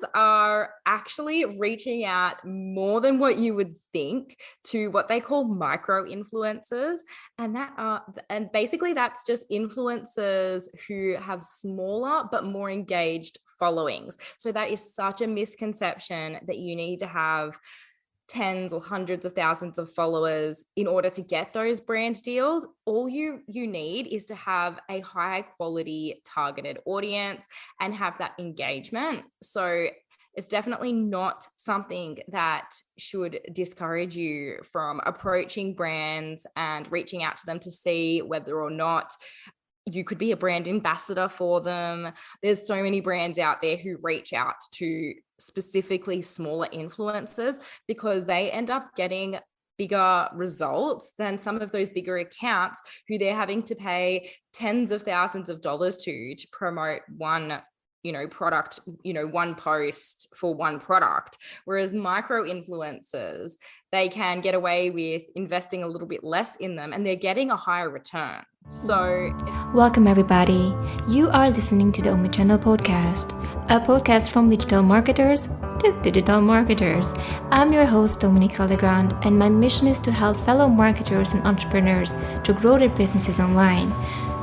brands are actually reaching out more than what you would think to what they call micro influencers. And basically that's just influencers who have smaller but more engaged followings. So that is such a misconception that you need to have tens or hundreds of thousands of followers in order to get those brand deals. All you need is to have a high quality targeted audience and have that engagement. So it's definitely not something that should discourage you from approaching brands and reaching out to them to see whether or not you could be a brand ambassador for them. There's so many brands out there who reach out to specifically smaller influencers because they end up getting bigger results than some of those bigger accounts who they're having to pay tens of thousands of dollars to promote one product, one post for one product. Whereas micro influencers, they can get away with investing a little bit less in them and they're getting a higher return. So welcome everybody. You are listening to the Omnichannel Podcast, a podcast from digital marketers to digital marketers. I'm your host Dominique Legrand, and my mission is to help fellow marketers and entrepreneurs to grow their businesses online.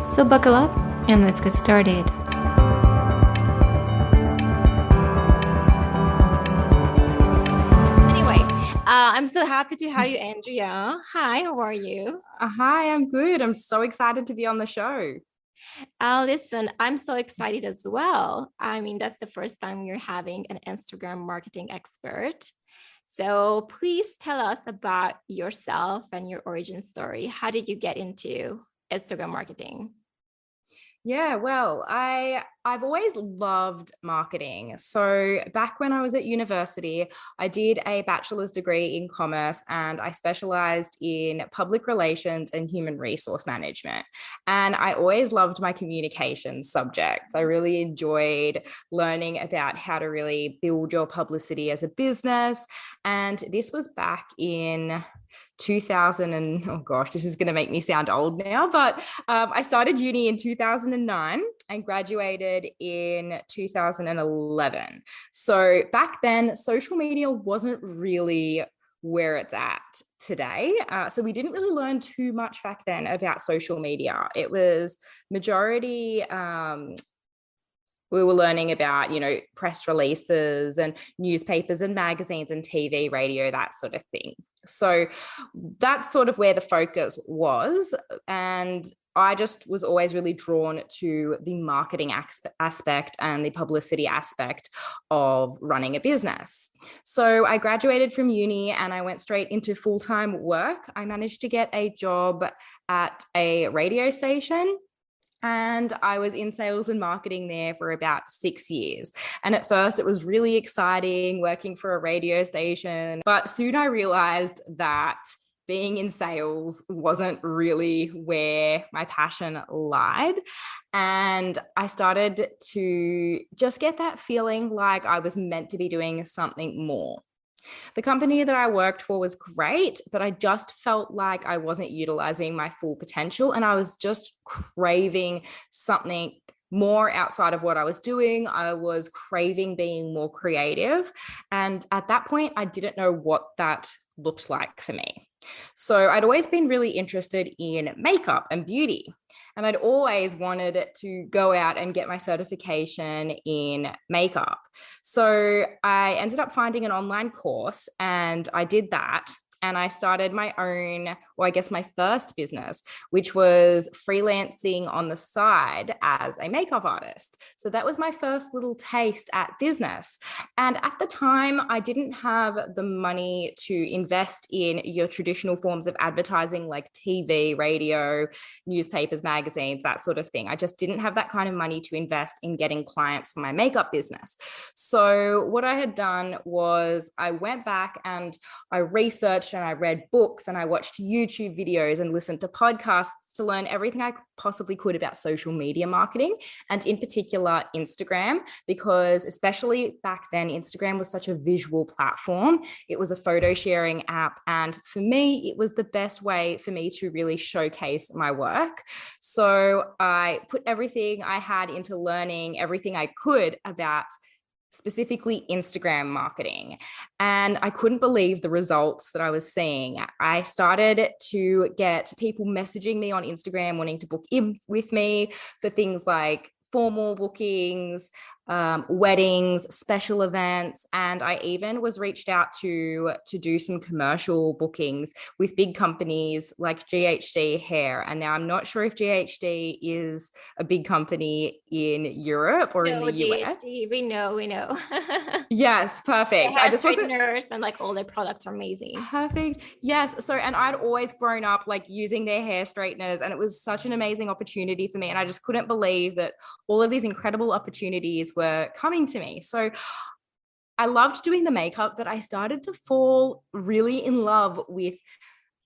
So buckle up and let's get started. I'm so happy to have you, Andrea. Hi, how are you? Hi, I'm good. I'm so excited to be on the show. Listen, I'm so excited as well. I mean, that's the first time we're having an Instagram marketing expert. So please tell us about yourself and your origin story. How did you get into Instagram marketing? Yeah, well, I've always loved marketing. So back when I was at university, I did a bachelor's degree in commerce and I specialized in public relations and human resource management. And I always loved my communications subjects. I really enjoyed learning about how to really build your publicity as a business. And this was back in 2000 and oh gosh, this is going to make me sound old now, but I started uni in 2009 and graduated in 2011. So back then, social media wasn't really where it's at today. So we didn't really learn too much back then about social media. It was majority we were learning about, press releases and newspapers and magazines and TV, radio, that sort of thing. So that's sort of where the focus was. And I just was always really drawn to the marketing aspect and the publicity aspect of running a business. So I graduated from uni and I went straight into full-time work. I managed to get a job at a radio station. And I was in sales and marketing there for about 6 years. And at first it was really exciting working for a radio station. But soon I realized that being in sales wasn't really where my passion lied. And I started to just get that feeling like I was meant to be doing something more. The company that I worked for was great, but I just felt like I wasn't utilizing my full potential and I was just craving something more outside of what I was doing. I was craving being more creative. And at that point, I didn't know what that looked like for me. So I'd always been really interested in makeup and beauty. And I'd always wanted to go out and get my certification in makeup. So I ended up finding an online course and I did that. And I started my own, or I guess my first business, which was freelancing on the side as a makeup artist. So that was my first little taste at business. And at the time, I didn't have the money to invest in your traditional forms of advertising like TV, radio, newspapers, magazines, that sort of thing. I just didn't have that kind of money to invest in getting clients for my makeup business. So what I had done was I went back and I researched and I read books and I watched YouTube videos and listened to podcasts to learn everything I possibly could about social media marketing and in particular Instagram, because especially back then, Instagram was such a visual platform. It was a photo sharing app. And for me, it was the best way for me to really showcase my work. So I put everything I had into learning everything I could about specifically Instagram marketing. And I couldn't believe the results that I was seeing. I started to get people messaging me on Instagram wanting to book in with me for things like formal bookings, weddings, special events, and I even was reached out to do some commercial bookings with big companies like GHD Hair. And now I'm not sure if GHD is a big company in Europe or in No, the GHD, US. we know. Yes, Their perfect. I hair just wasn't straighteners and like all their products are amazing. perfect. Yes. So, and I'd always grown up like using their hair straighteners, and it was such an amazing opportunity for me. And I just couldn't believe that all of these incredible opportunities were coming to me. So, I loved doing the makeup, but I started to fall really in love with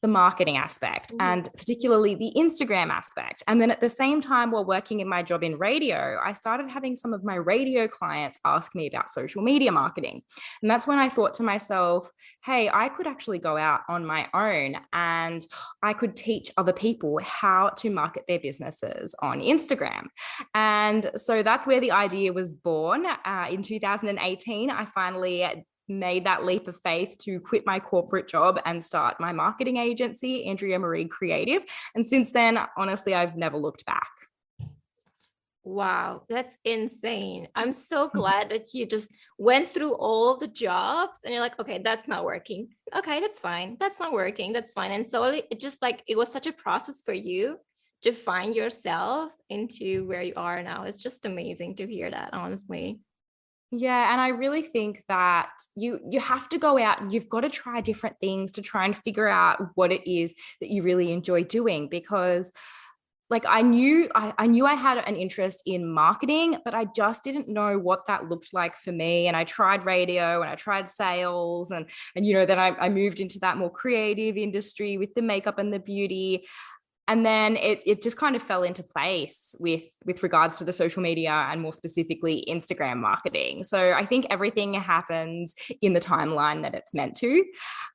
the marketing aspect Mhm. and particularly the Instagram aspect. And then at the same time, while working in my job in radio, I started having some of my radio clients ask me about social media marketing. And that's when I thought to myself, hey, I could actually go out on my own and I could teach other people how to market their businesses on Instagram. And so that's where the idea was born. In 2018, I finally made that leap of faith to quit my corporate job and start my marketing agency, Andrea Marie Creative. And since then, honestly, I've never looked back. Wow, that's insane. I'm so glad that you just went through all the jobs and you're like, okay, that's not working. Okay, that's fine. That's not working. That's fine. And so it just like it was such a process for you to find yourself into where you are now. It's just amazing to hear that, honestly. Yeah, and I really think that you have to go out and you've got to try different things to try and figure out what it is that you really enjoy doing because like I knew I had an interest in marketing, but I just didn't know what that looked like for me. And I tried radio and I tried sales and then I moved into that more creative industry with the makeup and the beauty. And then it just kind of fell into place with regards to the social media and more specifically Instagram marketing. So I think everything happens in the timeline that it's meant to.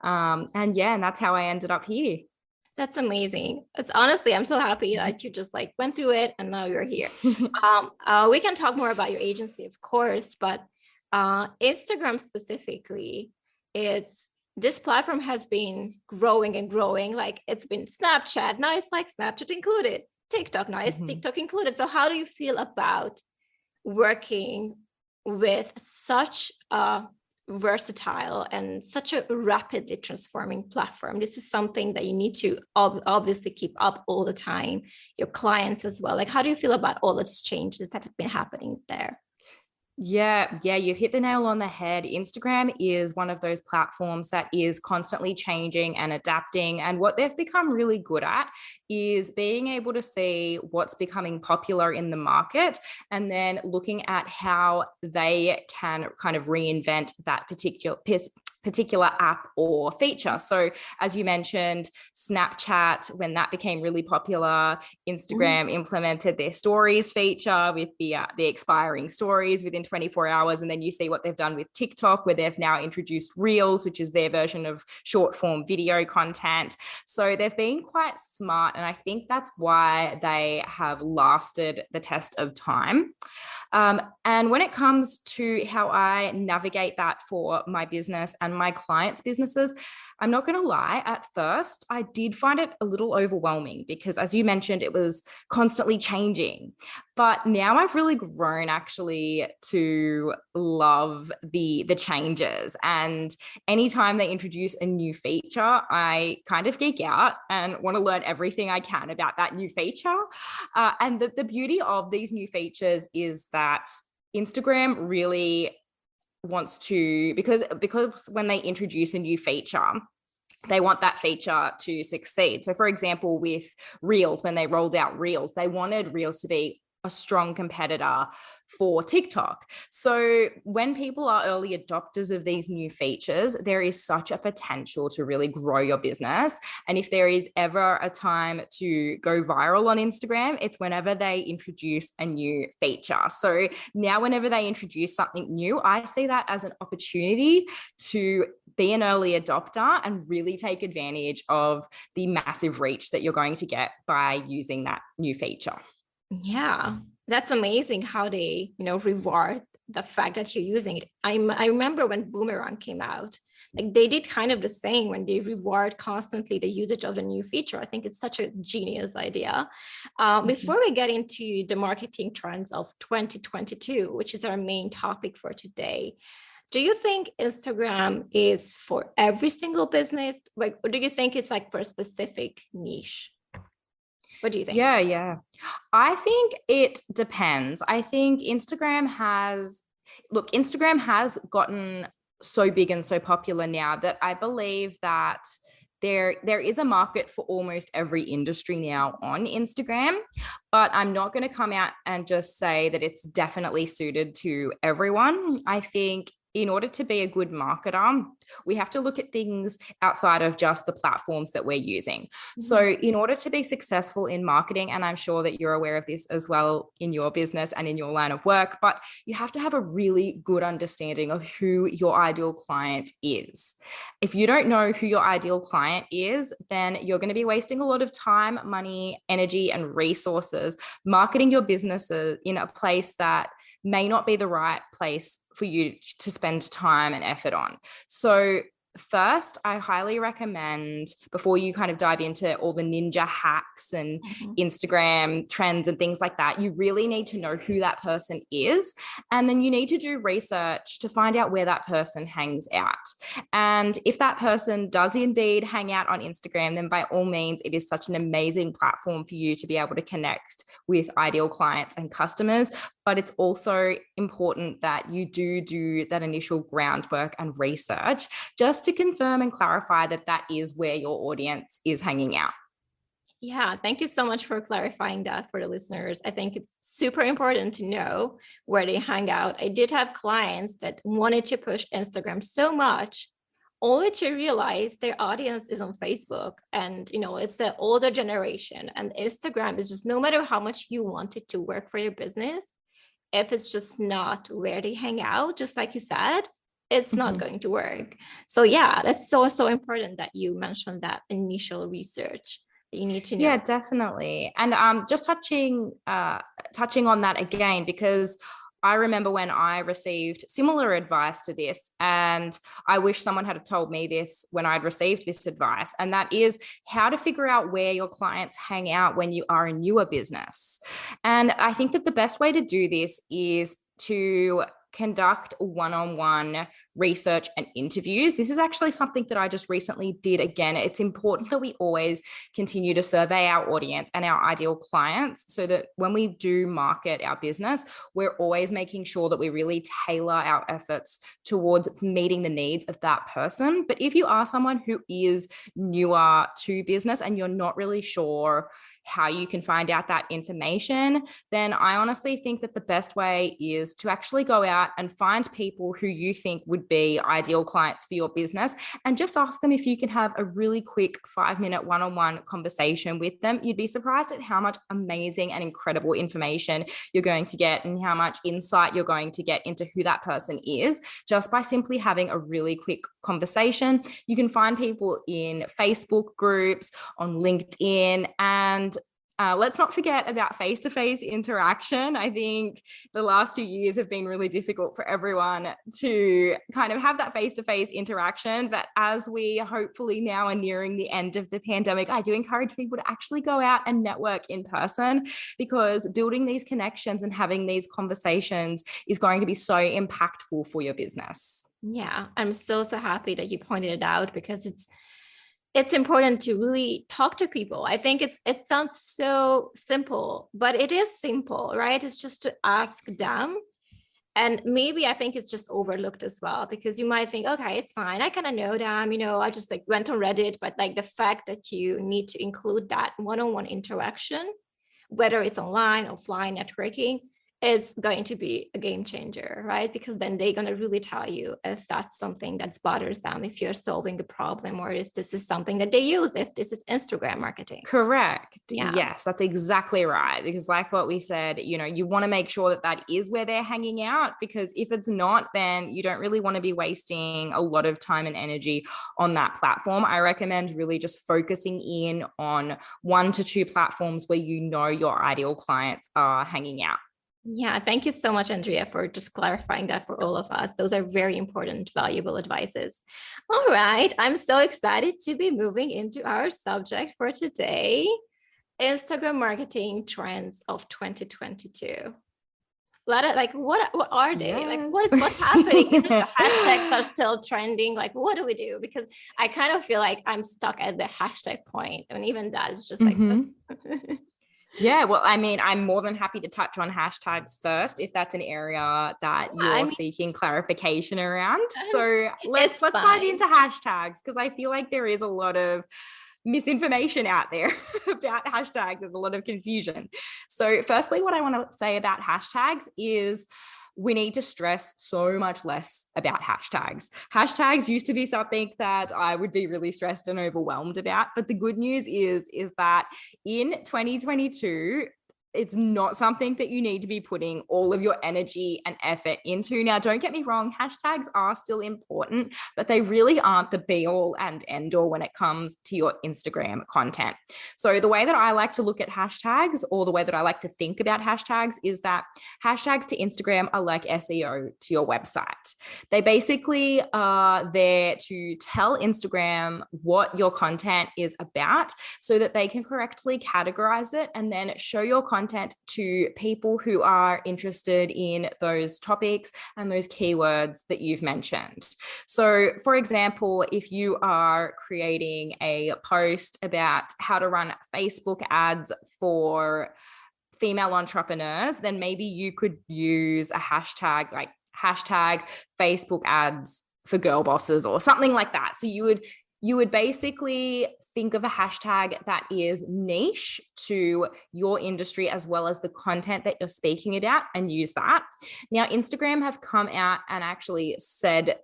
And that's how I ended up here. That's amazing. It's honestly, I'm so happy that you just like went through it and now you're here. We can talk more about your agency, of course, but Instagram specifically, it's this platform has been growing and growing. Like it's been Snapchat, now it's like Snapchat included, TikTok, now it's Mhm. TikTok included. So how do you feel about working with such a versatile and such a rapidly transforming platform? This is something that you need to obviously keep up all the time, your clients as well. Like, how do you feel about all those changes that have been happening there? Yeah, you've hit the nail on the head. Instagram is one of those platforms that is constantly changing and adapting. And what they've become really good at is being able to see what's becoming popular in the market and then looking at how they can kind of reinvent that particular app or feature. So, as you mentioned, Snapchat, when that became really popular, Mhm. Instagram implemented their stories feature with the expiring stories within 24 hours. And then you see what they've done with TikTok, where they've now introduced Reels, which is their version of short form video content. So they've been quite smart. And I think that's why they have lasted the test of time. And when it comes to how I navigate that for my business and my clients' businesses, I'm not going to lie, at first, I did find it a little overwhelming because, as you mentioned, it was constantly changing. But now I've really grown actually to love the changes. And anytime they introduce a new feature, I kind of geek out and want to learn everything I can about that new feature. And the beauty of these new features is that Instagram really wants to because when they introduce a new feature they want that feature to succeed. So for example with Reels, when they rolled out Reels, they wanted Reels to be a strong competitor for TikTok. So when people are early adopters of these new features, there is such a potential to really grow your business. And if there is ever a time to go viral on Instagram, it's whenever they introduce a new feature. So now whenever they introduce something new, I see that as an opportunity to be an early adopter and really take advantage of the massive reach that you're going to get by using that new feature. Yeah, that's amazing how they, reward the fact that you're using it. I remember when Boomerang came out, like they did kind of the same when they reward constantly the usage of the new feature. I think it's such a genius idea. Before we get into the marketing trends of 2022, which is our main topic for today, do you think Instagram is for every single business? Like, or do you think it's like for a specific niche? What do you think? Yeah. I think it depends. I think Instagram has gotten so big and so popular now that I believe that there is a market for almost every industry now on Instagram, but I'm not going to come out and just say that it's definitely suited to everyone. I think in order to be a good marketer, we have to look at things outside of just the platforms that we're using. Mm-hmm. So in order to be successful in marketing, and I'm sure that you're aware of this as well in your business and in your line of work, but you have to have a really good understanding of who your ideal client is. If you don't know who your ideal client is, then you're going to be wasting a lot of time, money, energy, and resources marketing your businesses in a place that may not be the right place for you to spend time and effort on. So first, I highly recommend, before you kind of dive into all the ninja hacks and Instagram trends and things like that, you really need to know who that person is. And then you need to do research to find out where that person hangs out. And if that person does indeed hang out on Instagram, then by all means, it is such an amazing platform for you to be able to connect with ideal clients and customers. But it's also important that you do that initial groundwork and research just to confirm and clarify that that is where your audience is hanging out. Yeah, thank you so much for clarifying that for the listeners. I think it's super important to know where they hang out. I did have clients that wanted to push Instagram so much, only to realize their audience is on Facebook, and it's the older generation, and Instagram is just, no matter how much you want it to work for your business, if it's just not where they hang out, just like you said, it's not going to work. So yeah, that's so important that you mentioned that initial research that you need to know. Yeah, definitely. And just touching on that again, because I remember when I received similar advice to this, and I wish someone had told me this when I'd received this advice, and that is how to figure out where your clients hang out when you are a newer business. And I think that the best way to do this is to conduct one-on-one research and interviews. This is actually something that I just recently did again. It's important that we always continue to survey our audience and our ideal clients so that when we do market our business, we're always making sure that we really tailor our efforts towards meeting the needs of that person. But if you are someone who is newer to business and you're not really sure how you can find out that information, then I honestly think that the best way is to actually go out and find people who you think would be ideal clients for your business and just ask them if you can have a really quick 5-minute one-on-one conversation with them. You'd be surprised at how much amazing and incredible information you're going to get and how much insight you're going to get into who that person is just by simply having a really quick conversation. You can find people in Facebook groups, on LinkedIn, and let's not forget about face-to-face interaction. I think the last 2 years have been really difficult for everyone to kind of have that face-to-face interaction. But as we hopefully now are nearing the end of the pandemic, I do encourage people to actually go out and network in person, because building these connections and having these conversations is going to be so impactful for your business. Yeah, I'm so happy that you pointed it out, because it's important to really talk to people. I think it sounds so simple, but it is simple, right? It's just to ask them. And maybe I think it's just overlooked as well, because you might think, okay, it's fine, I kind of know them, I just like went on Reddit. But like the fact that you need to include that one-on-one interaction, whether it's online, offline networking, is going to be a game changer, right? Because then they're going to really tell you if that's something that bothers them, if you're solving a problem, or if this is something that they use, if this is Instagram marketing. Correct. Yeah. Yes, that's exactly right. Because like what we said, you want to make sure that that is where they're hanging out, because if it's not, then you don't really want to be wasting a lot of time and energy on that platform. I recommend really just focusing in on 1 to 2 platforms where your ideal clients are hanging out. Yeah, thank you so much, Andrea, for just clarifying that for all of us. Those are very important, valuable advices. All right, I'm so excited to be moving into our subject for today, Instagram marketing trends of 2022. Like what are they? Like Yes. what's happening? Is it the hashtags are still trending? Like what do we do? Because I kind of feel like I'm stuck at the hashtag point, and even that is just like Mm-hmm. Yeah, well, I mean, I'm more than happy to touch on hashtags first if that's an area that I you're mean, seeking clarification around. So let's it's dive fine. into hashtags because I feel like there is a lot of misinformation out there about hashtags. There's a lot of confusion. So, firstly, what I want to say about hashtags is we need to stress so much less about hashtags. Hashtags used to be something that I would be really stressed and overwhelmed about. But the good news is that in 2022, it's not something that you need to be putting all of your energy and effort into. Now, don't get me wrong, hashtags are still important, but they really aren't the be all and end all when it comes to your Instagram content. So, the way that I like to look at hashtags, or the way that I like to think about hashtags, is that hashtags to Instagram are like SEO to your website. They basically are there to tell Instagram what your content is about so that they can correctly categorize it and then show your content to people who are interested in those topics and those keywords that you've mentioned. So, for example, if you are creating a post about how to run Facebook ads for female entrepreneurs, then maybe you could use a hashtag like hashtag Facebook ads for girl bosses or something like that. So you would basically think of a hashtag that is niche to your industry as well as the content that you're speaking about and use that. Now, Instagram have come out and actually said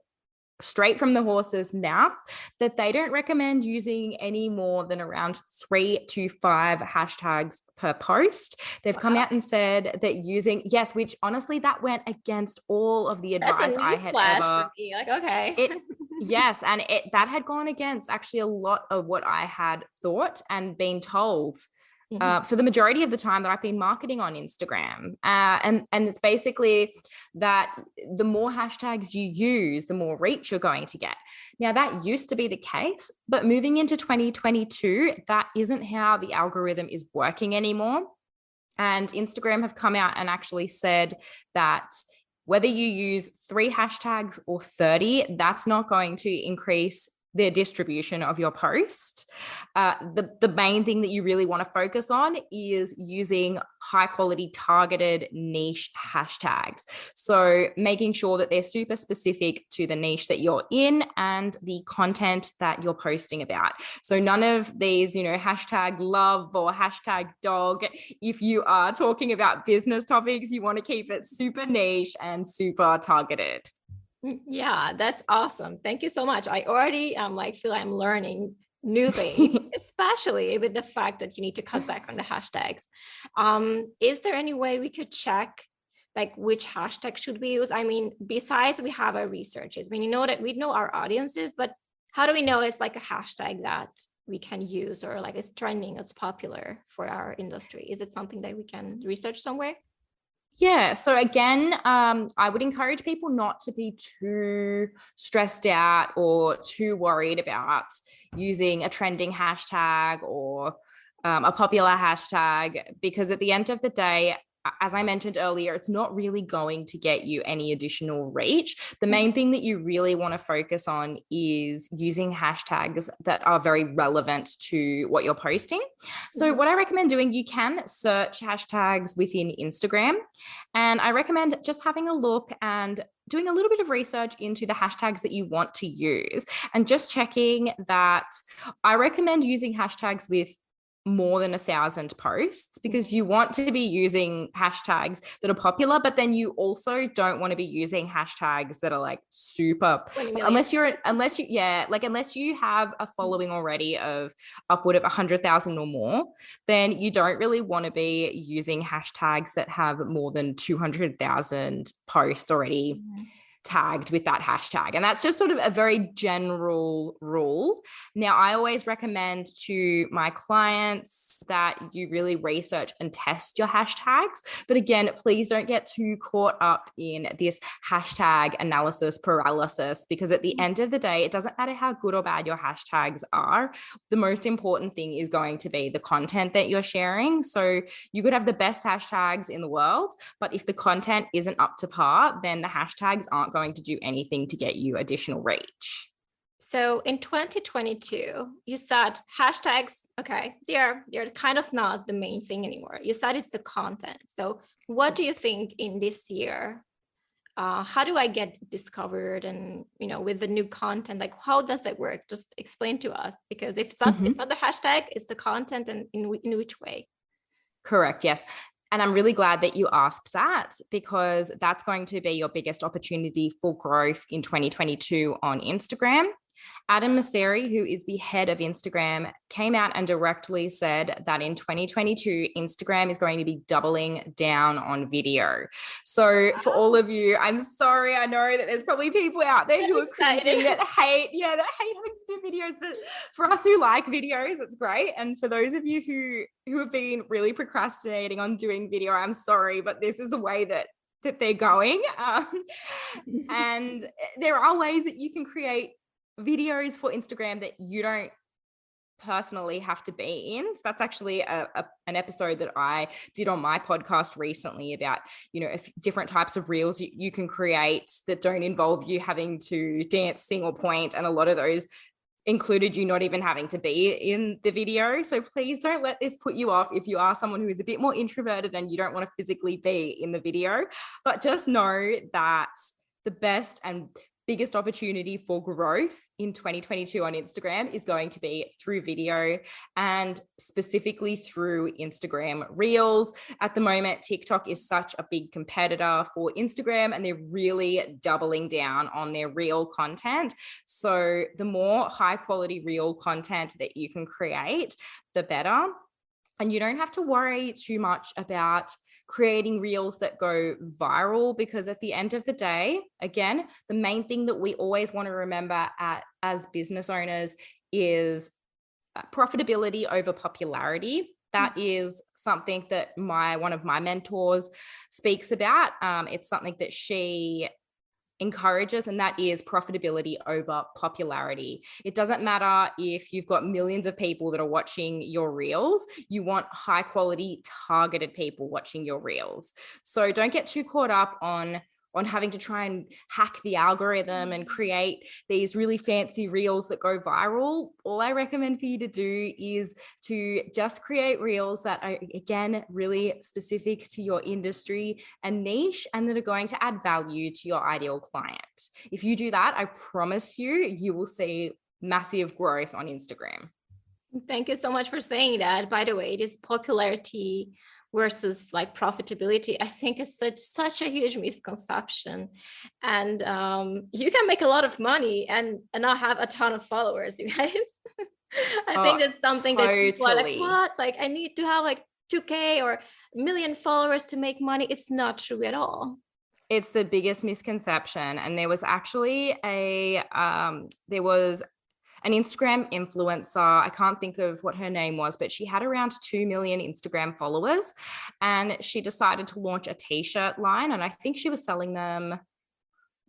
straight from the horse's mouth that they don't recommend using any more than around 3 to 5 hashtags per post. They've come Wow. out and said that using, yes, which honestly, that went against all of the That's a advice I news had flash for ever me. Like, okay. it yes, and that had gone against actually a lot of what I had thought and been told Mhm. for the majority of the time that I've been marketing on Instagram. And it's basically that the more hashtags you use, the more reach you're going to get. Now, that used to be the case, but moving into 2022, that isn't how the algorithm is working anymore. And Instagram have come out and actually said that whether you use 3 hashtags or 30, that's not going to increase the distribution of your post. The main thing that you really want to focus on is using high quality targeted niche hashtags. So making sure that they're super specific to the niche that you're in and the content that you're posting about. So none of these, hashtag love or hashtag dog. If you are talking about business topics, you want to keep it super niche and super targeted. Yeah, that's awesome. Thank you so much. I already like feel I'm learning new things, especially with the fact that you need to cut back on the hashtags. Is there any way we could check like which hashtag should we use? I mean, besides we have our researches, I mean, that we know our audiences, but how do we know it's like a hashtag that we can use or like it's trending, it's popular for our industry? Is it something that we can research somewhere? Yeah. So again, I would encourage people not to be too stressed out or too worried about using a trending hashtag or a popular hashtag, because at the end of the day, as I mentioned earlier, it's not really going to get you any additional reach. The main thing that you really want to focus on is using hashtags that are very relevant to what you're posting. So, Mhm. what I recommend doing, you can search hashtags within Instagram. And I recommend just having a look and doing a little bit of research into the hashtags that you want to use and just checking that. I recommend using hashtags with more than 1,000 posts because you want to be using hashtags that are popular, but then you also don't want to be using hashtags that are like super 20 million. unless you have a following already of upward of 100,000 or more, then you don't really want to be using hashtags that have more than 200,000 posts already tagged with that hashtag. And that's just sort of a very general rule. Now, I always recommend to my clients that you really research and test your hashtags. But again, please don't get too caught up in this hashtag analysis paralysis, because at the end of the day, it doesn't matter how good or bad your hashtags are. The most important thing is going to be the content that you're sharing. So you could have the best hashtags in the world, but if the content isn't up to par, then the hashtags aren't going to do anything to get you additional reach. So in 2022, you said hashtags, okay, they're kind of not the main thing anymore. You said it's the content. So what do you think in this year? How do I get discovered? And, with the new content, like how does that work? Just explain to us, because if it's not the hashtag, it's the content, and in which way? Correct. Yes. And I'm really glad that you asked that, because that's going to be your biggest opportunity for growth in 2022 on Instagram. Adam Mosseri, who is the head of Instagram, came out and directly said that in 2022, Instagram is going to be doubling down on video. So for all of you, I'm sorry, I know that there's probably people out there who are cringing that hate having to do videos, but for us who like videos, it's great. And for those of you who have been really procrastinating on doing video, I'm sorry, but this is the way that they're going. And there are ways that you can create videos for Instagram that you don't personally have to be in. So that's actually an episode that I did on my podcast recently about, different types of reels you can create that don't involve you having to dance, sing, or point. And a lot of those included you not even having to be in the video. So please don't let this put you off if you are someone who is a bit more introverted and you don't want to physically be in the video. But just know that the best and biggest opportunity for growth in 2022 on Instagram is going to be through video, and specifically through Instagram Reels. At the moment, TikTok is such a big competitor for Instagram, and they're really doubling down on their Reel content. So the more high quality Reel content that you can create, the better. And you don't have to worry too much about creating reels that go viral, because at the end of the day, again, the main thing that we always want to remember as business owners is profitability over popularity. That is something that one of my mentors speaks about. It's something that she encourages, and that is profitability over popularity. It doesn't matter if you've got millions of people that are watching your reels, you want high quality targeted people watching your reels. So don't get too caught up on having to try and hack the algorithm and create these really fancy reels that go viral. All I recommend for you to do is to just create reels that are, again, really specific to your industry and niche, and that are going to add value to your ideal client. If you do that, I promise you will see massive growth on Instagram. Thank you so much for saying that. By the way, it is popularity versus like profitability, I think is such a huge misconception. And you can make a lot of money and not have a ton of followers, you guys. I think that's something totally. That people are like, what? Like I need to have like 2K or 1 million followers to make money. It's not true at all. It's the biggest misconception. And there was actually an Instagram influencer. I can't think of what her name was, but she had around 2 million Instagram followers, and she decided to launch a t-shirt line. And I think she was selling them,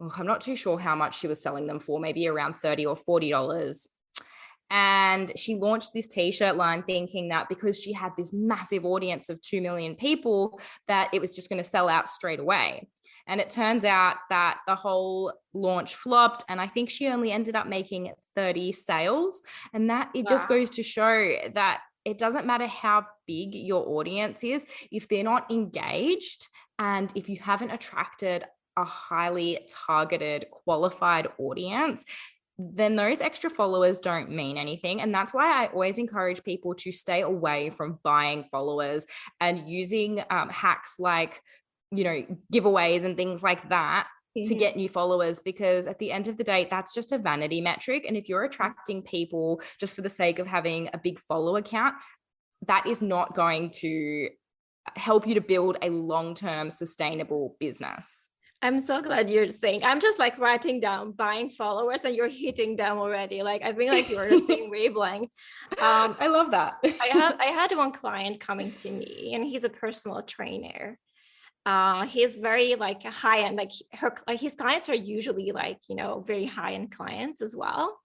I'm not too sure how much she was selling them for, maybe around $30 or $40. And she launched this t-shirt line thinking that because she had this massive audience of 2 million people, that it was just going to sell out straight away. And it turns out that the whole launch flopped, and I think she only ended up making 30 sales. And that it just goes to show that it doesn't matter how big your audience is, if they're not engaged and if you haven't attracted a highly targeted, qualified audience, then those extra followers don't mean anything. And that's why I always encourage people to stay away from buying followers and using hacks like giveaways and things like that to get new followers, because at the end of the day, that's just a vanity metric. And if you're attracting people just for the sake of having a big follower count, that is not going to help you to build a long-term sustainable business. I'm so glad you're saying. I'm just like writing down buying followers and you're hitting them already. Like I feel like you're the same wavelength. I love that. I had one client coming to me and he's a personal trainer. He's very like high end, like his clients are usually like, very high end clients as well.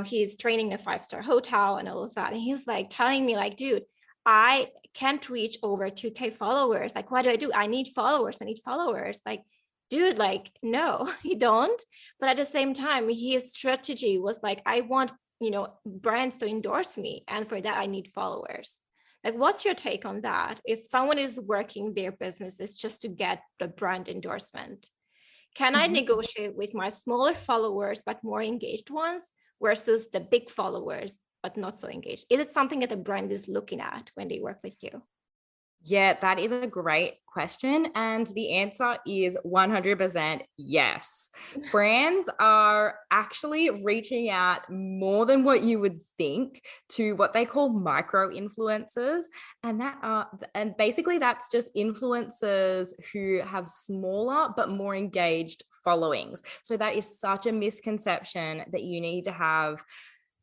He's training in a 5-star hotel and all of that. And he was like telling me like, dude, I can't reach over 2K followers. Like, what do? I need followers. I need followers. Like, dude, like, no, you don't. But at the same time, his strategy was like, I want, brands to endorse me. And for that, I need followers. Like, what's your take on that? If someone is working their businesses just to get the brand endorsement, can I negotiate with my smaller followers, but more engaged ones versus the big followers, but not so engaged? Is it something that the brand is looking at when they work with you? Yeah, that is a great question. And the answer is 100% yes. Brands are actually reaching out more than what you would think to what they call micro influencers. And basically that's just influencers who have smaller but more engaged followings. So that is such a misconception that you need to have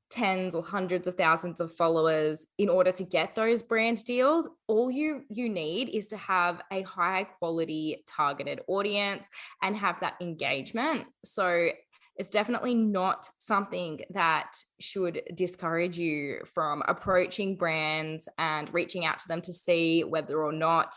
tens or hundreds of thousands of followers in order to get those brand deals. All you need is to have a high quality targeted audience and have that engagement. So it's definitely not something that should discourage you from approaching brands and reaching out to them to see whether or not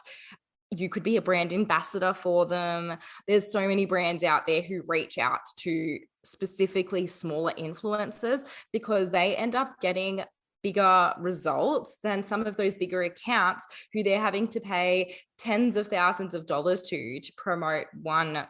you could be a brand ambassador for them. There's so many brands out there who reach out to specifically smaller influencers because they end up getting bigger results than some of those bigger accounts who they're having to pay tens of thousands of dollars to promote one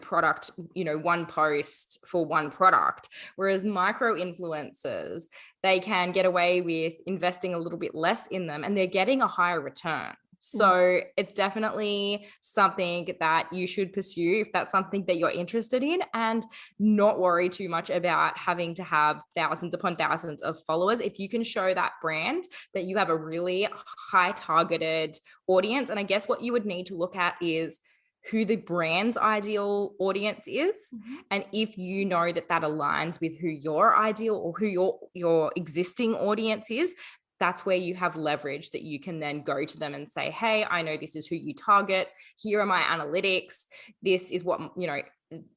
product, one post for one product. Whereas micro influencers, they can get away with investing a little bit less in them and they're getting a higher return. So it's definitely something that you should pursue if that's something that you're interested in, and not worry too much about having to have thousands upon thousands of followers. If you can show that brand that you have a really high targeted audience, and I guess what you would need to look at is who the brand's ideal audience is. And if you know that aligns with who your ideal or who your existing audience is, that's where you have leverage that you can then go to them and say, hey, I know this is who you target. Here are my analytics. This is what,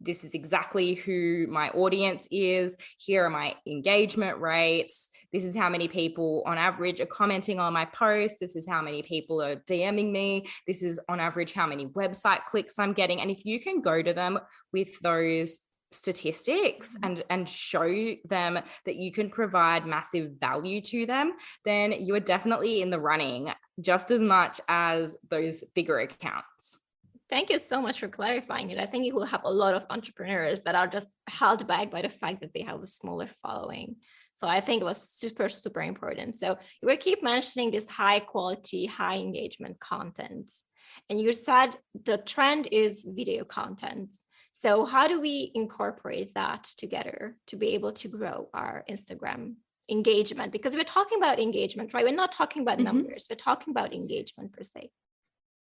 this is exactly who my audience is. Here are my engagement rates. This is how many people on average are commenting on my posts. This is how many people are DMing me. This is on average how many website clicks I'm getting. And if you can go to them with those statistics and show them that you can provide massive value to them, then you are definitely in the running just as much as those bigger accounts. Thank you so much for clarifying it. I think you will have a lot of entrepreneurs that are just held back by the fact that they have a smaller following. So I think it was super, super important. So you will keep mentioning this high quality, high engagement content. And you said the trend is video content. So how do we incorporate that together to be able to grow our Instagram engagement? Because we're talking about engagement, right? We're not talking about numbers. We're talking about engagement per se.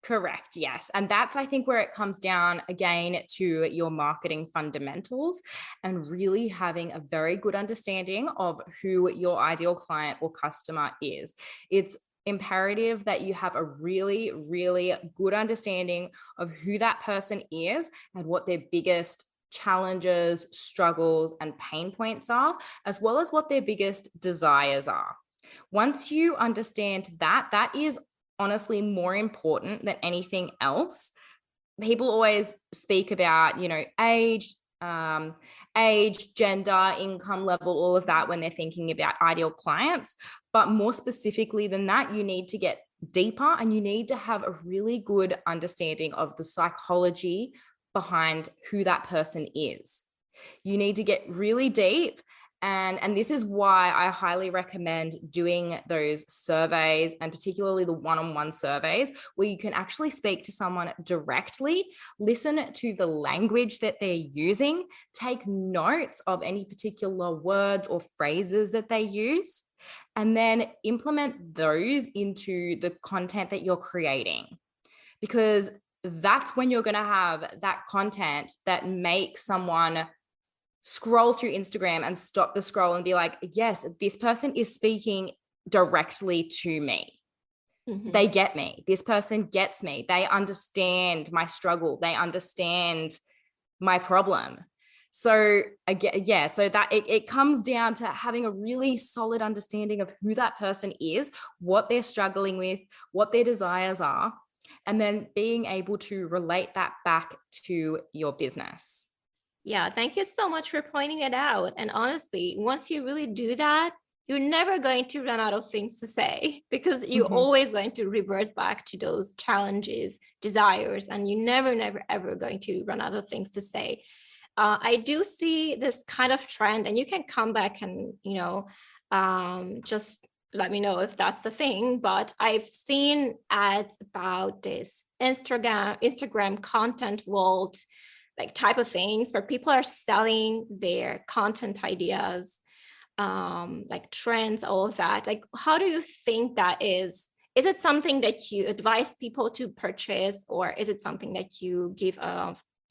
Correct. Yes. And that's, I think, where it comes down again to your marketing fundamentals and really having a very good understanding of who your ideal client or customer is. It's imperative that you have a really, really good understanding of who that person is and what their biggest challenges, struggles, and pain points are, as well as what their biggest desires are. Once you understand that, that is honestly more important than anything else. People always speak about, age, gender, income level, all of that when they're thinking about ideal clients. But more specifically than that, you need to get deeper and you need to have a really good understanding of the psychology behind who that person is. You need to get really deep. And this is why I highly recommend doing those surveys, and particularly the one-on-one surveys where you can actually speak to someone directly, listen to the language that they're using, take notes of any particular words or phrases that they use, and then implement those into the content that you're creating. Because that's when you're going to have that content that makes someone scroll through Instagram and stop the scroll and be like, yes, this person is speaking directly to me. Mm-hmm. They get me. This person gets me. They understand my struggle. They understand my problem. So again, yeah, so that it comes down to having a really solid understanding of who that person is, what they're struggling with, what their desires are, and then being able to relate that back to your business. Yeah, thank you so much for pointing it out. And honestly, once you really do that, you're never going to run out of things to say because you're always going to revert back to those challenges, desires, and you're never, never, ever going to run out of things to say. I do see this kind of trend, and you can come back and, just let me know if that's the thing. But I've seen ads about this Instagram content vault, like type of things where people are selling their content ideas, like trends, all of that. Like, how do you think that is? Is it something that you advise people to purchase, or is it something that you give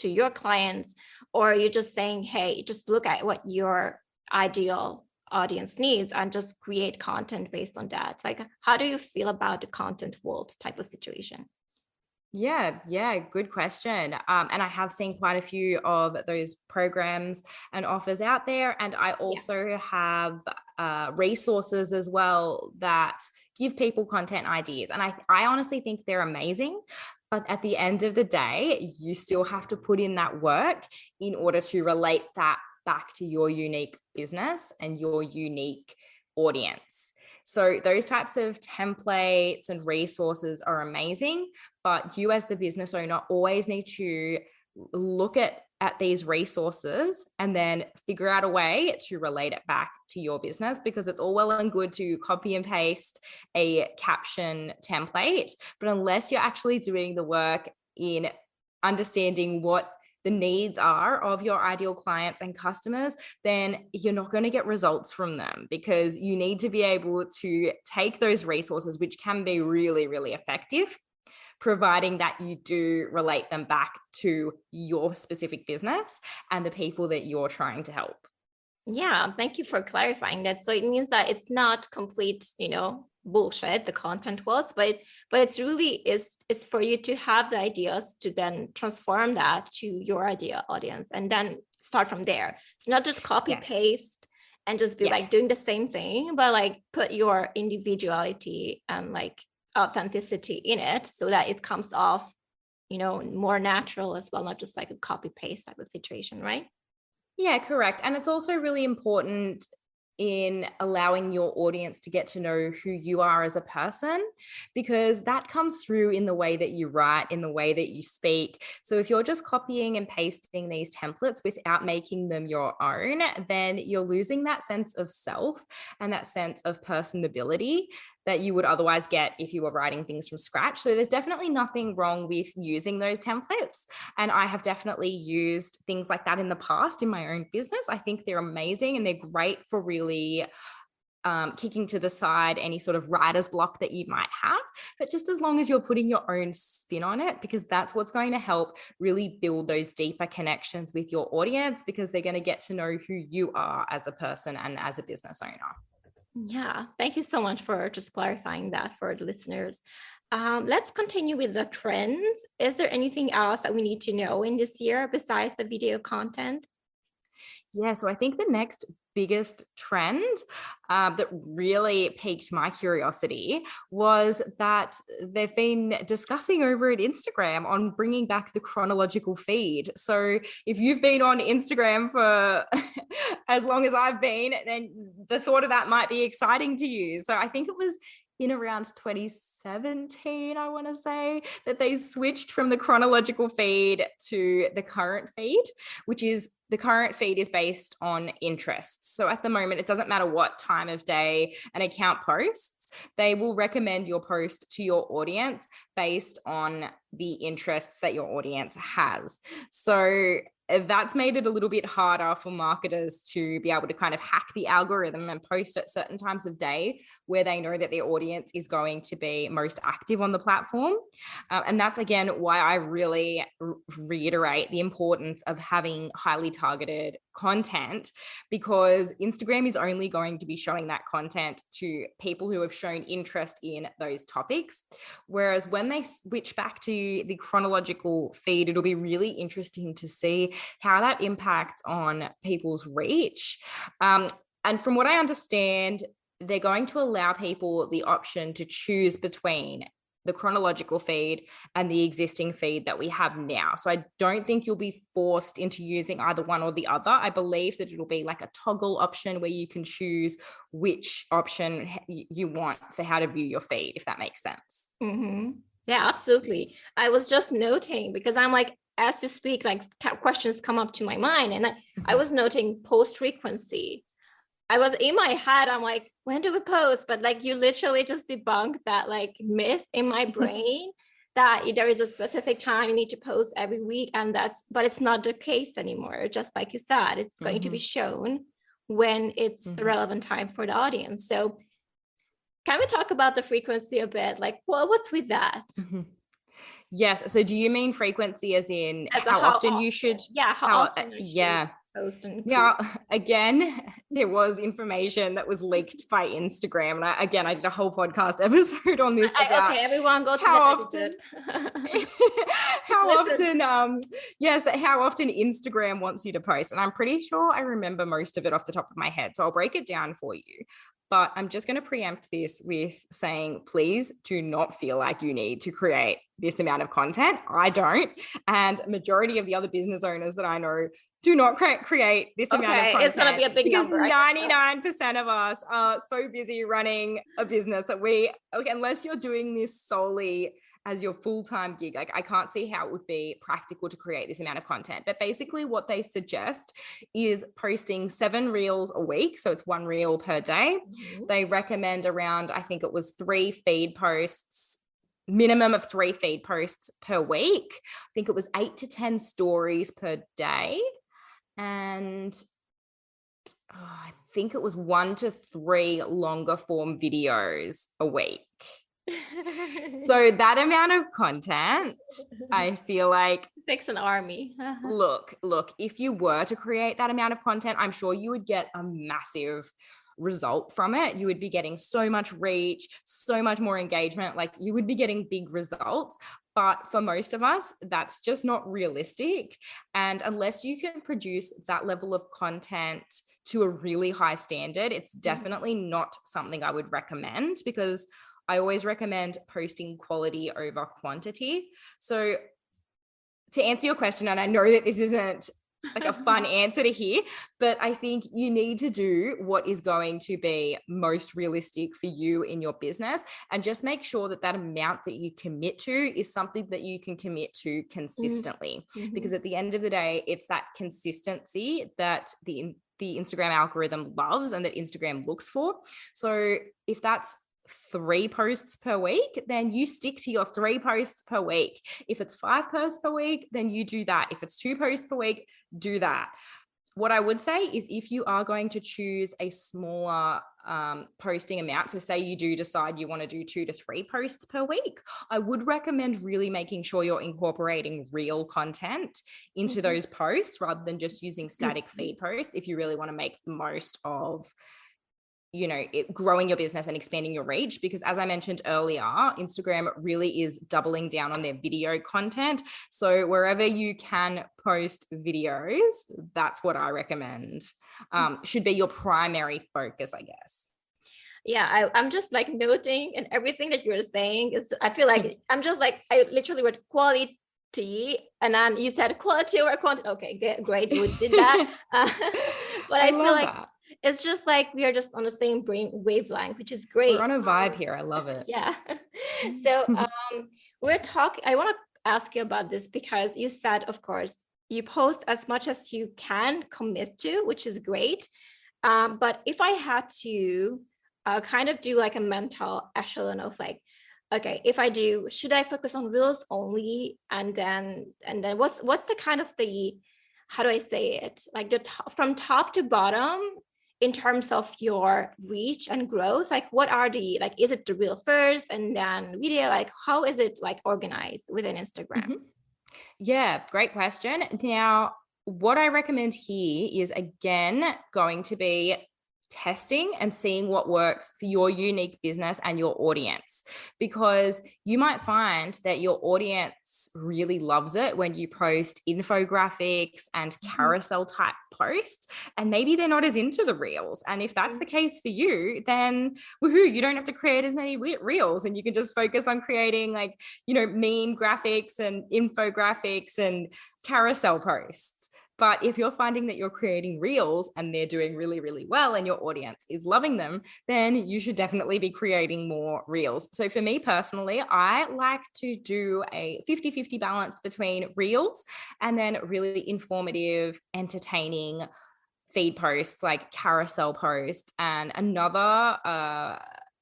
to your clients, or you're just saying, hey, just look at what your ideal audience needs and just create content based on that? Like, how do you feel about the content vault type of situation? Yeah, good question. And I have seen quite a few of those programs and offers out there. And I Yeah. also have resources as well that give people content ideas. And I honestly think they're amazing. But at the end of the day, you still have to put in that work in order to relate that back to your unique business and your unique audience. So those types of templates and resources are amazing, but you as the business owner always need to look at these resources and then figure out a way to relate it back to your business, because it's all well and good to copy and paste a caption template, but unless you're actually doing the work in understanding what the needs are of your ideal clients and customers, then you're not going to get results from them, because you need to be able to take those resources, which can be really, really effective, providing that you do relate them back to your specific business and the people that you're trying to help. Yeah, thank you for clarifying that. So it means that it's not complete, bullshit, the content was, but it's really is for you to have the ideas to then transform that to your ideal audience and then start from there. It's not just copy Yes. paste and just be like doing the same thing, but like put your individuality and like authenticity in it so that it comes off, more natural as well, not just like a copy paste type of situation, right? Yeah, correct. And it's also really important in allowing your audience to get to know who you are as a person, because that comes through in the way that you write, in the way that you speak. So if you're just copying and pasting these templates without making them your own, then you're losing that sense of self and that sense of personability that you would otherwise get if you were writing things from scratch. So there's definitely nothing wrong with using those templates. And I have definitely used things like that in the past in my own business. I think they're amazing and they're great for really kicking to the side any sort of writer's block that you might have. But just as long as you're putting your own spin on it, because that's what's going to help really build those deeper connections with your audience, because they're going to get to know who you are as a person and as a business owner. Yeah, thank you so much for just clarifying that for the listeners. Let's continue with the trends. Is there anything else that we need to know in this year besides the video content? Yeah, so I think the next biggest trend that really piqued my curiosity was that they've been discussing over at Instagram on bringing back the chronological feed. So if you've been on Instagram for as long as I've been, then the thought of that might be exciting to you. So I think it was in around 2017, I want to say, that they switched from the chronological feed to the current feed, which is the current feed is based on interests. So at the moment, it doesn't matter what time of day an account posts, they will recommend your post to your audience based on the interests that your audience has. So that's made it a little bit harder for marketers to be able to kind of hack the algorithm and post at certain times of day where they know that their audience is going to be most active on the platform. And that's, again, why I really reiterate the importance of having highly targeted content, because Instagram is only going to be showing that content to people who have shown interest in those topics. Whereas when they switch back to the chronological feed, it'll be really interesting to see how that impacts on people's reach. And from what I understand, they're going to allow people the option to choose between the chronological feed and the existing feed that we have now. So I don't think you'll be forced into using either one or the other. I believe that it'll be like a toggle option where you can choose which option you want for how to view your feed, if that makes sense. Mm-hmm. Yeah, absolutely. I was just noting, because I'm like, as you speak, like questions come up to my mind, and I was noting post frequency. I was in my head, I'm like, when do we post? But like, you literally just debunked that like myth in my brain that there is a specific time you need to post every week. But it's not the case anymore. Just like you said, it's going to be shown when it's the relevant time for the audience. So can we talk about the frequency a bit? Like, well, what's with that? Yes. So do you mean frequency as in how often you should? Yeah. How often I should post and yeah. Again, there was information that was leaked by Instagram. And I did a whole podcast episode on this. Okay, everyone go to how often, how often, how often Instagram wants you to post. And I'm pretty sure I remember most of it off the top of my head. So I'll break it down for you. But I'm just going to preempt this with saying, please do not feel like you need to create this amount of content. I don't. And majority of the other business owners that I know do not create this amount of content. It's going to be a big number. Because 99% of us are so busy running a business that unless you're doing this solely as your full-time gig, like I can't see how it would be practical to create this amount of content. But basically what they suggest is posting 7 reels a week. So it's 1 reel per day. They recommend around, I think it was 3 feed posts, minimum of 3 feed posts per week. I think it was 8 to 10 stories per day. And I think it was 1 to 3 longer form videos a week. So that amount of content, I feel like takes an army. look, if you were to create that amount of content, I'm sure you would get a massive result from it. You would be getting so much reach, so much more engagement, like you would be getting big results. But for most of us, that's just not realistic. And unless you can produce that level of content to a really high standard, it's definitely not something I would recommend, because I always recommend posting quality over quantity. So to answer your question, and I know that this isn't like a fun answer to hear, but I think you need to do what is going to be most realistic for you in your business, and just make sure that that amount that you commit to is something that you can commit to consistently. Because at the end of the day, it's that consistency that the Instagram algorithm loves and that Instagram looks for. So if that's 3 posts per week, then you stick to your 3 posts per week. If it's 5 posts per week, then you do that. If it's 2 posts per week, do that. What I would say is, if you are going to choose a smaller posting amount, so say you do decide you want to do 2 to 3 posts per week, I would recommend really making sure you're incorporating real content into those posts rather than just using static feed posts, if you really want to make the most of growing your business and expanding your reach. Because as I mentioned earlier, Instagram really is doubling down on their video content. So wherever you can post videos, that's what I recommend. Should be your primary focus, I guess. Yeah, I'm just like noting, and everything that you're saying is, I feel like I'm just like, I literally wrote quality, and then you said quality over quantity. Okay, great, we did that. But I feel like that. It's just like we are just on the same brain wavelength, which is great. We're on a vibe here. I love it. Yeah. So I want to ask you about this, because you said, of course, you post as much as you can commit to, which is great. But if I had to kind of do like a mental echelon of like, okay, if I do, should I focus on reels only? And then what's the kind of the how do I say it? Like from top to bottom in terms of your reach and growth, like what are the, like, is it the reel first and then video? Like, how is it like organized within Instagram? Mhm. Yeah, great question. Now, what I recommend here is again going to be testing and seeing what works for your unique business and your audience, because you might find that your audience really loves it when you post infographics and carousel type posts, and maybe they're not as into the reels. And if that's the case for you, then woohoo, you don't have to create as many reels, and you can just focus on creating like, meme graphics and infographics and carousel posts. But if you're finding that you're creating reels and they're doing really, really well and your audience is loving them, then you should definitely be creating more reels. So for me personally, I like to do a 50-50 balance between reels and then really informative, entertaining feed posts like carousel posts. And another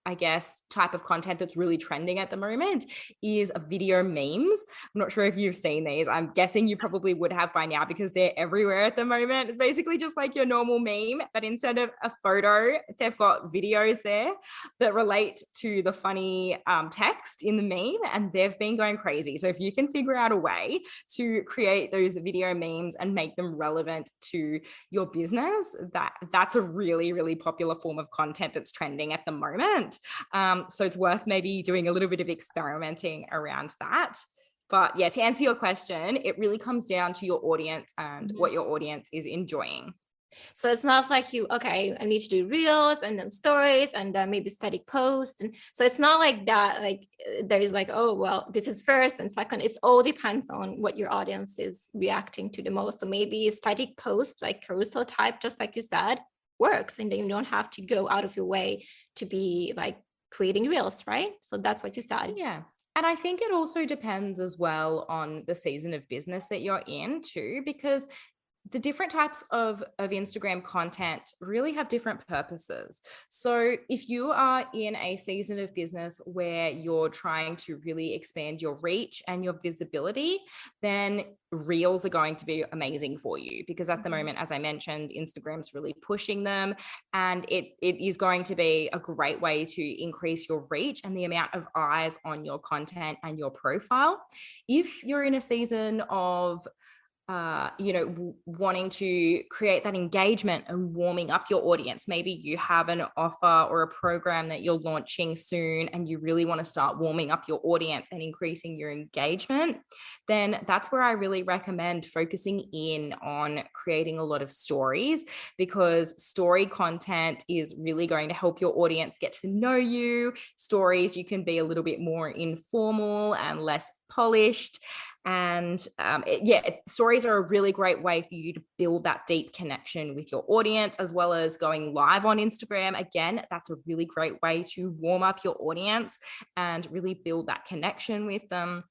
I guess, type of content that's really trending at the moment is video memes. I'm not sure if you've seen these. I'm guessing you probably would have by now because they're everywhere at the moment. It's basically just like your normal meme, but instead of a photo, they've got videos there that relate to the funny text in the meme, and they've been going crazy. So if you can figure out a way to create those video memes and make them relevant to your business, that's a really, really popular form of content that's trending at the moment. So it's worth maybe doing a little bit of experimenting around that. But yeah, to answer your question, it really comes down to your audience and what your audience is enjoying. So it's not like okay, I need to do reels and then stories and then maybe static posts. And so it's not like that, like there's like, oh, well, this is first and second. It's all depends on what your audience is reacting to the most. So maybe static post, like carousel type, just like you said, works. And then you don't have to go out of your way to be like creating reels, right? So that's what you said. Yeah. And I think it also depends as well on the season of business that you're in too, because the different types of Instagram content really have different purposes. So if you are in a season of business where you're trying to really expand your reach and your visibility, then reels are going to be amazing for you, because at the moment, as I mentioned, Instagram's really pushing them, and it is going to be a great way to increase your reach and the amount of eyes on your content and your profile. If you're in a season of wanting to create that engagement and warming up your audience. Maybe you have an offer or a program that you're launching soon and you really want to start warming up your audience and increasing your engagement, then that's where I really recommend focusing in on creating a lot of stories, because story content is really going to help your audience get to know you. Stories, you can be a little bit more informal and less polished. And stories are a really great way for you to build that deep connection with your audience, as well as going live on Instagram. Again, that's a really great way to warm up your audience and really build that connection with them.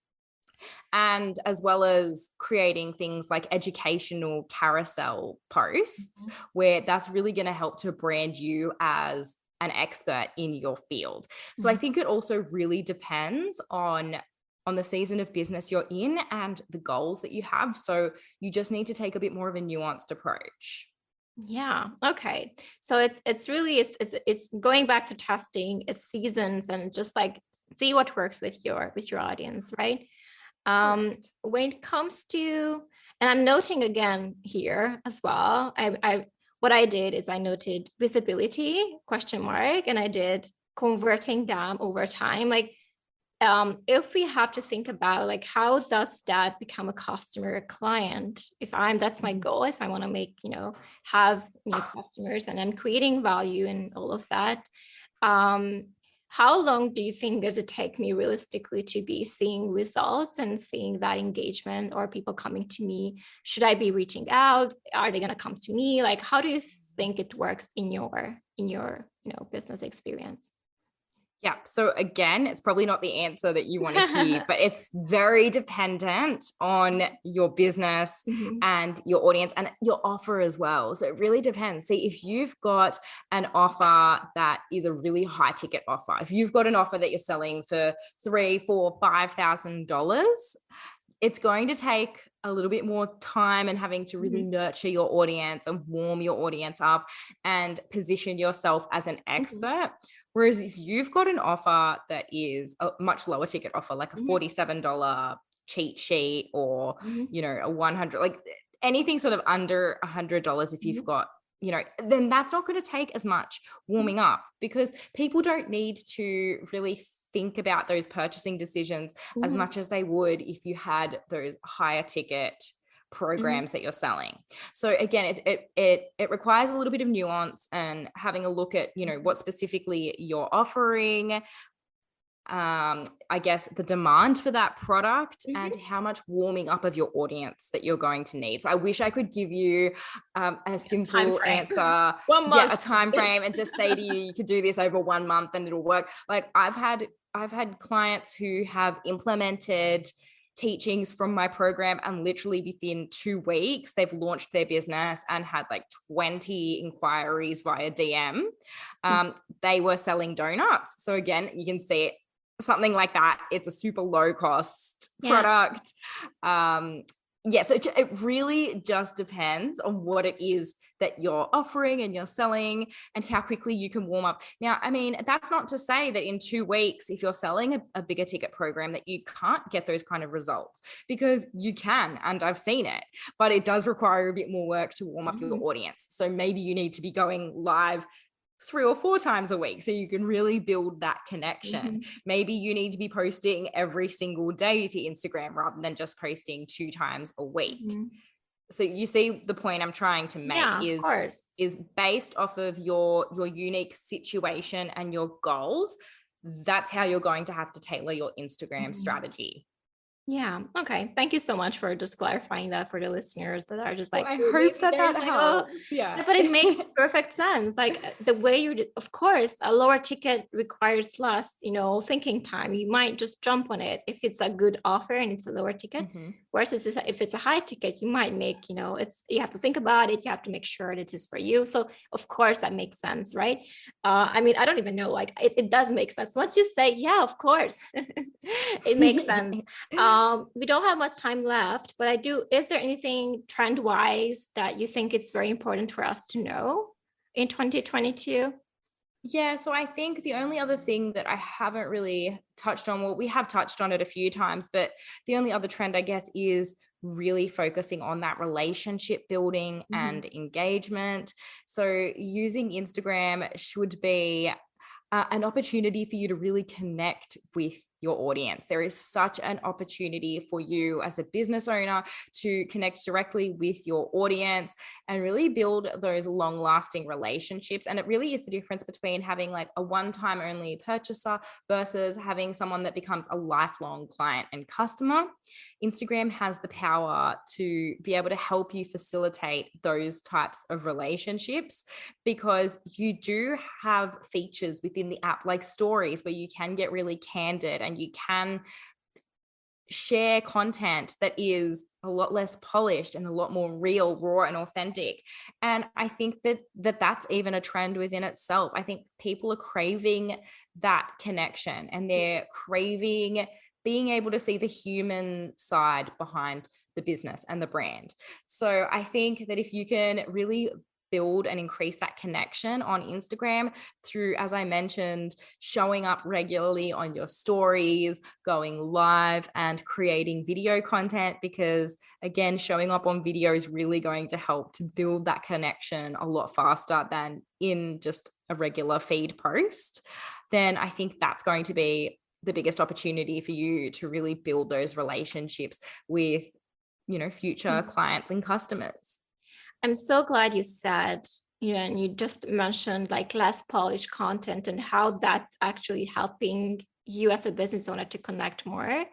And as well as creating things like educational carousel posts, where that's really going to help to brand you as an expert in your field. So I think it also really depends on the season of business you're in and the goals that you have. So you just need to take a bit more of a nuanced approach. Yeah. Okay. So it's really it's going back to testing, it's seasons, and just like see what works with your audience, right? When it comes to, and I'm noting again here as well, I what I did is I noted visibility question mark, and I did converting them over time. Like if we have to think about like how does that become a customer, a client, that's my goal, if I want to make, have new customers and then creating value and all of that, how long do you think does it take me realistically to be seeing results and seeing that engagement, or people coming to me? Should I be reaching out? Are they going to come to me? Like, how do you think it works in your business experience? Yeah. So again, it's probably not the answer that you want to hear, but it's very dependent on your business and your audience and your offer as well. So it really depends. See, if you've got an offer that is a really high ticket offer, if you've got an offer that you're selling for $3,000, $4,000, $5,000, it's going to take a little bit more time and having to really nurture your audience and warm your audience up and position yourself as an expert. Whereas if you've got an offer that is a much lower ticket offer, like a $47 cheat sheet, or, you know, a 100, like anything sort of under $100, if you've got, you know, then that's not going to take as much warming up, because people don't need to really think about those purchasing decisions as much as they would if you had those higher ticket programs that you're selling. So again, it requires a little bit of nuance and having a look at, you know, what specifically you're offering, I guess the demand for that product, and how much warming up of your audience that you're going to need. So I wish I could give you a simple answer, 1 month. a time frame, and just say to you, you could do this over 1 month and it'll work. Like I've had clients who have implemented teachings from my program, and literally within 2 weeks they've launched their business and had like 20 inquiries via DM. They were selling donuts. So again, you can see it, something like that. It's a super low cost product. So it really just depends on what it is that you're offering and you're selling and how quickly you can warm up. Now, I mean, that's not to say that in 2 weeks, if you're selling a bigger ticket program, that you can't get those kind of results, because you can, and I've seen it, but it does require a bit more work to warm up your audience. So maybe you need to be going live 3 or 4 times a week so you can really build that connection. Maybe you need to be posting every single day to Instagram rather than just posting 2 times a week. So you see the point I'm trying to make is based off of your unique situation and your goals. That's how you're going to have to tailor your Instagram strategy. Yeah. Okay. Thank you so much for just clarifying that for the listeners that are just like, I hope that helps. Yeah, but it makes perfect sense. Like the way of course, a lower ticket requires less, thinking time. You might just jump on it if it's a good offer and it's a lower ticket. Whereas if it's a high ticket, you might make, you have to think about it. You have to make sure it is for you. So of course that makes sense, right? I mean, I don't even know, like it does make sense. Once you say, yeah, of course, it makes sense. We don't have much time left, but is there anything trend-wise that you think it's very important for us to know in 2022? Yeah, so I think the only other thing that I haven't really touched on, well, we have touched on it a few times, but the only other trend, I guess, is really focusing on that relationship building and engagement. So using Instagram should be an opportunity for you to really connect with your audience. There is such an opportunity for you as a business owner to connect directly with your audience and really build those long-lasting relationships. And it really is the difference between having like a one-time only purchaser versus having someone that becomes a lifelong client and customer. Instagram has the power to be able to help you facilitate those types of relationships, because you do have features within the app like stories where you can get really candid and you can share content that is a lot less polished and a lot more real, raw, and authentic. And I think that's even a trend within itself. I think people are craving that connection, and they're craving being able to see the human side behind the business and the brand. So I think that if you can really build and increase that connection on Instagram through, as I mentioned, showing up regularly on your stories, going live, and creating video content, because again, showing up on video is really going to help to build that connection a lot faster than in just a regular feed post, then I think that's going to be the biggest opportunity for you to really build those relationships with, future clients and customers. I'm so glad you said, and you just mentioned like less polished content and how that's actually helping you as a business owner to connect more.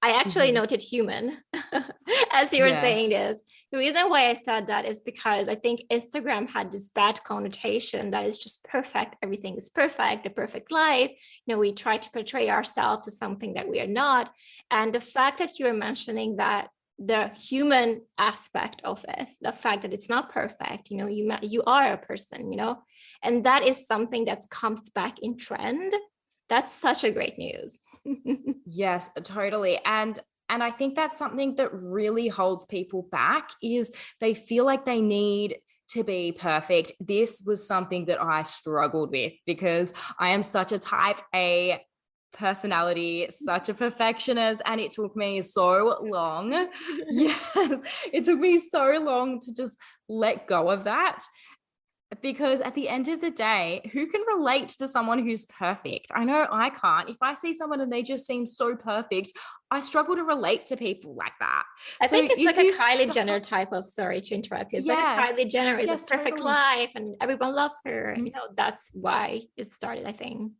I actually noted human as you were saying this. The reason why I said that is because I think Instagram had this bad connotation that is just perfect. Everything is perfect, the perfect life. We try to portray ourselves to something that we are not. And the fact that you're mentioning that the human aspect of it, the fact that it's not perfect, you are a person, and that is something that comes back in trend. That's such a great news. Yes, totally. And And I think that's something that really holds people back, is they feel like they need to be perfect. This was something that I struggled with because I am such a type A personality, such a perfectionist, and it took me so long. Yes, it took me so long to just let go of that, because at the end of the day, who can relate to someone who's perfect? I know I can't. If I see someone and they just seem so perfect, I struggle to relate to people like that. I So think it's if like a you Kylie start, Jenner type of, sorry to interrupt you. It's like a Kylie yes, Jenner is a yes, perfect totally. life and everyone loves her. Mm, You know, that's why it started, I think.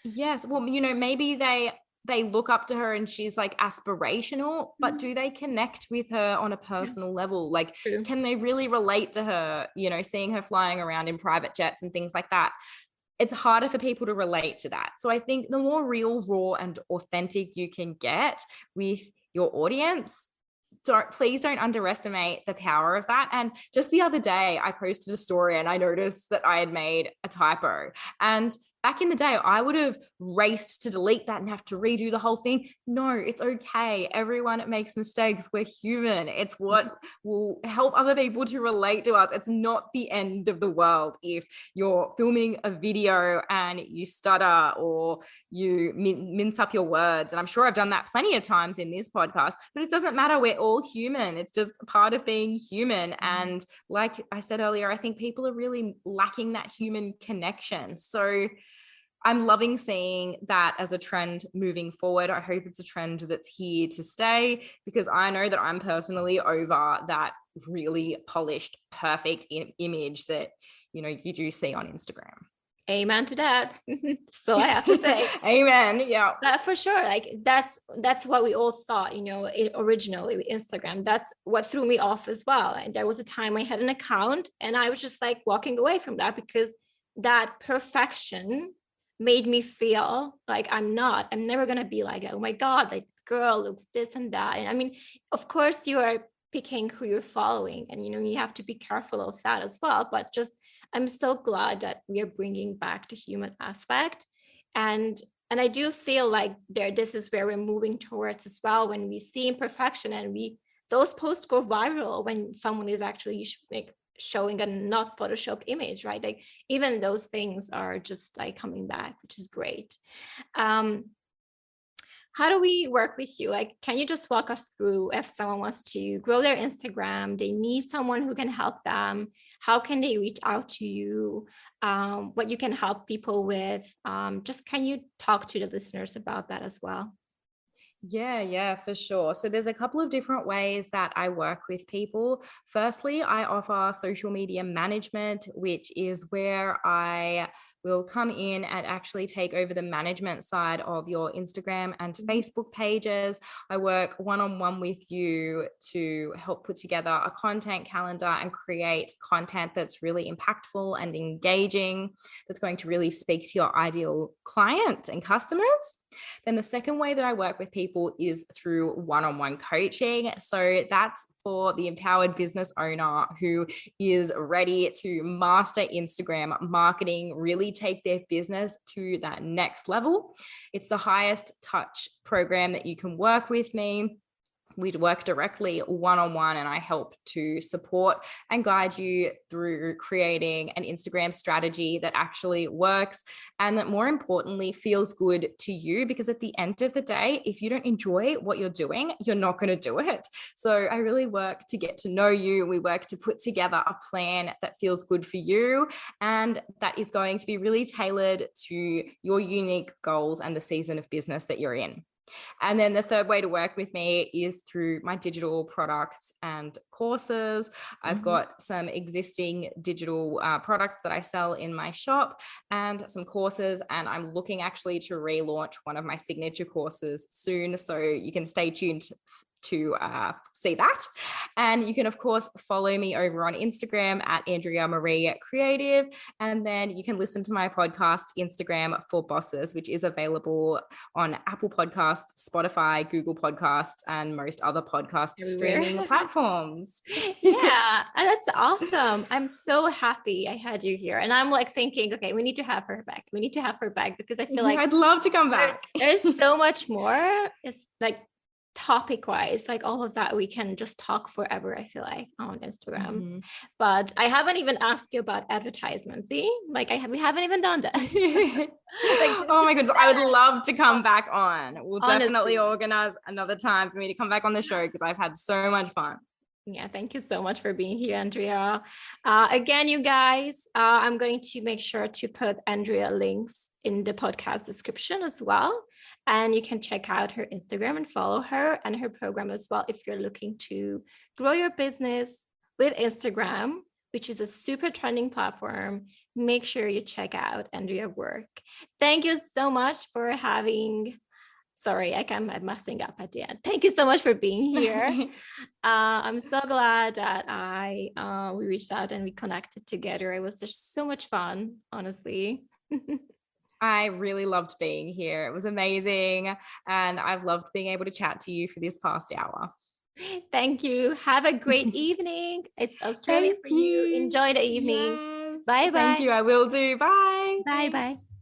yes. Well, maybe they look up to her and she's like aspirational, but Mhm. do they connect with her on a Yeah, personal level? Like, true. can they really relate to her, seeing her flying around in private jets and things like that? It's harder for people to relate to that. So I think the more real, raw, and authentic you can get with your audience, please don't underestimate the power of that. And just the other day, I posted a story and I noticed that I had made a typo. And back in the day, I would have raced to delete that and have to redo the whole thing. No, it's okay. Everyone makes mistakes. We're human. It's what will help other people to relate to us. It's not the end of the world if you're filming a video and you stutter or you mince up your words. And I'm sure I've done that plenty of times in this podcast, but it doesn't matter. We're all human. It's just part of being human. And like I said earlier, I think people are really lacking that human connection. So I'm loving seeing that as a trend moving forward. I hope it's a trend that's here to stay, because I know that I'm personally over that really polished, perfect image that, you do see on Instagram. Amen to that. So I have to say. Amen. Yeah. For sure, like that's what we all thought, originally with Instagram. That's what threw me off as well. And there was a time I had an account and I was just like walking away from that, because that perfection made me feel like I'm never gonna be like, oh my God, like girl looks this and that. And I mean, of course you are picking who you're following, and you have to be careful of that as well. But just I'm so glad that we are bringing back the human aspect. And I do feel like this is where we're moving towards as well, when we see imperfection and those posts go viral when someone is actually like showing a not photoshopped image, right? Like even those things are just like coming back, which is great. How do we work with you? Like, can you just walk us through, if someone wants to grow their Instagram, they need someone who can help them, how can they reach out to you? What you can help people with? Just can you talk to the listeners about that as well? Yeah, for sure. So there's a couple of different ways that I work with people. Firstly, I offer social media management, which is where I will come in and actually take over the management side of your Instagram and Facebook pages. I work one-on-one with you to help put together a content calendar and create content that's really impactful and engaging, that's going to really speak to your ideal client and customers. Then the second way that I work with people is through one-on-one coaching. So that's for the empowered business owner who is ready to master Instagram marketing, really take their business to that next level. It's the highest touch program that you can work with me. We'd work directly one-on-one, and I help to support and guide you through creating an Instagram strategy that actually works and that, more importantly, feels good to you. Because at the end of the day, if you don't enjoy what you're doing, you're not going to do it. So I really work to get to know you. We work to put together a plan that feels good for you and that is going to be really tailored to your unique goals and the season of business that you're in. And then the third way to work with me is through my digital products and courses. I've got some existing digital products that I sell in my shop and some courses, and I'm looking actually to relaunch one of my signature courses soon. So you can stay tuned to see that. And you can, of course, follow me over on Instagram at Andrea Marie Creative. And then you can listen to my podcast, Instagram for Bosses, which is available on Apple Podcasts, Spotify, Google Podcasts, and most other podcast streaming platforms. Yeah, that's awesome. I'm so happy I had you here. And I'm like thinking, okay, we need to have her back. We need to have her back because I feel like I'd love to come back. There's so much more. It's like topic wise, like all of that, we can just talk forever, I feel like, on Instagram. Mm-hmm. But I haven't even asked you about advertisements. See, like we haven't even done that. Like this Oh should my be goodness, I would done. love to come back on. We'll definitely Honestly. organize another time for me to come back on the show because I've had so much fun. Yeah, thank you so much for being here, Andrea. Again, you guys, I'm going to make sure to put Andrea links in the podcast description as well. And you can check out her Instagram and follow her and her program as well if you're looking to grow your business with Instagram, which is a super trending platform. Make sure you check out Andrea's work. Thank you so much for having. Sorry, I'm messing up at the end. Thank you so much for being here. I'm so glad that we reached out and we connected together. It was just so much fun, honestly. I really loved being here. It was amazing. And I've loved being able to chat to you for this past hour. Thank you. Have a great evening. It's Australia Thank for you. you. Enjoy the evening. Yes. Bye Thank bye. you. I will do. Bye. Bye bye. Thanks.